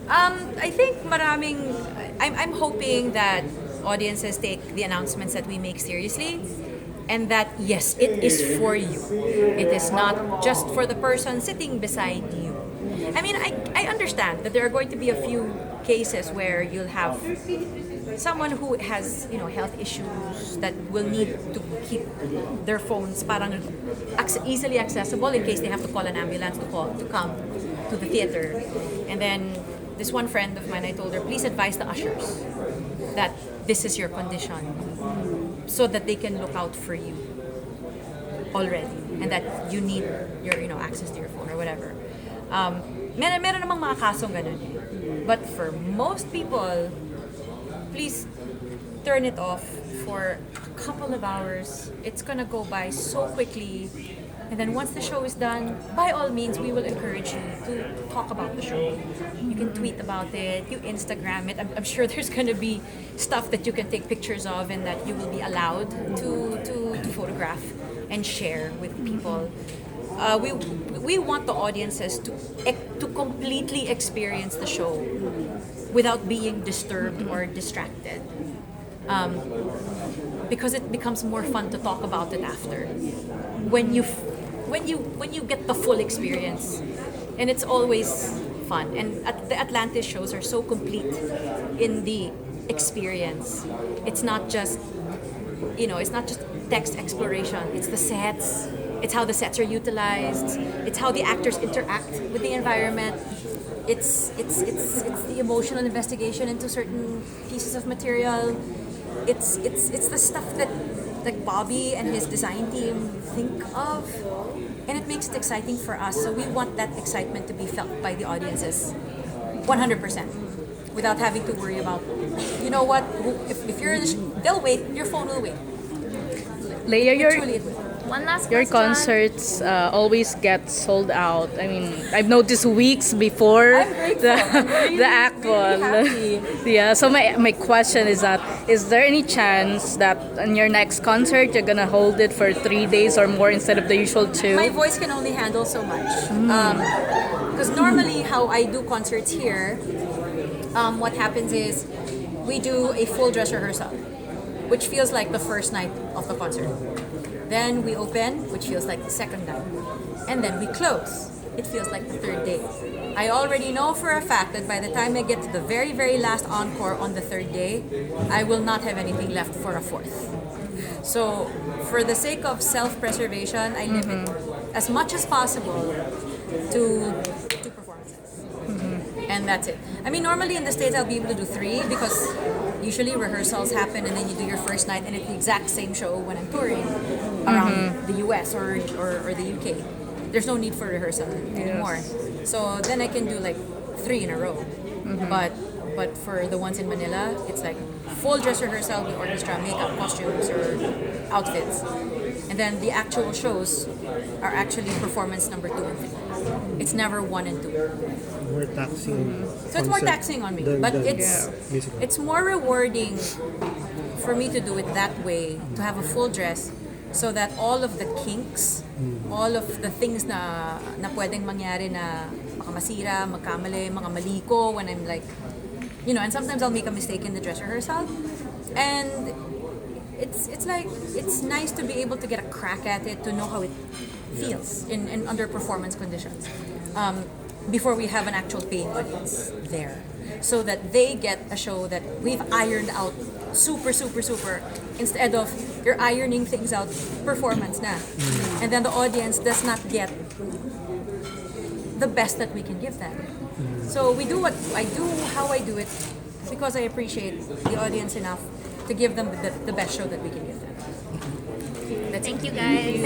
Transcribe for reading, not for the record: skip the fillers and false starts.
I think I'm hoping that audiences take the announcements that we make seriously, and that yes, it is for you. It is not just for the person sitting beside you. I mean, I understand that there are going to be a few cases where you'll have someone who has health issues that will need to keep their phones parang easily accessible in case they have to call an ambulance to come to the theater. And then this one friend of mine, I told her, please advise the ushers that this is your condition so that they can look out for you already and that you need your access to your phone or whatever. Meron namang mga kasong ganun eh. But for most people, please turn it off for a couple of hours. It's gonna go by so quickly. And then once the show is done, by all means, we will encourage you to talk about the show. You can tweet about it, you Instagram it. I'm sure there's gonna be stuff that you can take pictures of and that you will be allowed to photograph and share with people. We want the audiences to completely experience the show without being disturbed or distracted, because it becomes more fun to talk about it after when you get the full experience, and it's always fun. And the Atlantis shows are so complete in the experience. It's not just text exploration. It's the sets. It's how the sets are utilized. It's how the actors interact with the environment. It's the emotional investigation into certain pieces of material. It's the stuff that like Bobby and his design team think of, and it makes it exciting for us. So we want that excitement to be felt by the audiences, 100%, without having to worry about, you know what, if you're in they'll wait. Your phone will wait. Lea, Truly, it will. One last your question. concerts always get sold out. I mean, I've noticed weeks before I'm grateful. the I'm really, the actual. really happy. Yeah. So my question is that, is there any chance that in your next concert you're gonna hold it for 3 days or more instead of the usual 2? My voice can only handle so much. Because normally how I do concerts here, what happens is we do a full dress rehearsal, which feels like the first night of the concert. Then we open, which feels like the second night. And then we close. It feels like the third day. I already know for a fact that by the time I get to the very, very last encore on the third day, I will not have anything left for a fourth. So for the sake of self-preservation, I limit as much as possible to performances. And that's it. I mean, normally in the States I'll be able to do 3 because usually rehearsals happen and then you do your first night and it's the exact same show when I'm touring around the US or the UK. There's no need for rehearsal anymore. So then I can do like 3 in a row. But for the ones in Manila, it's like full dress rehearsal with orchestra, makeup, costumes, or outfits. And then the actual shows are actually performance number 2 and 3. It's never 1 and 2. More taxing. So it's more taxing on me, but it's more rewarding for me to do it that way, to have a full dress, so that all of the kinks, all of the things na pwedeng mangyari na makamasira, magkamali, mga mali ko when I'm like, and sometimes I'll make a mistake in the dress rehearsal, and it's like it's nice to be able to get a crack at it, to know how it feels in under performance conditions, before we have an actual paying audience there, so that they get a show that we've ironed out super instead of you're ironing things out performance na, and then the audience does not get the best that we can give them. So we do what I do, how I do it, because I appreciate the audience enough to give them the best show that we can give them. Thank you guys.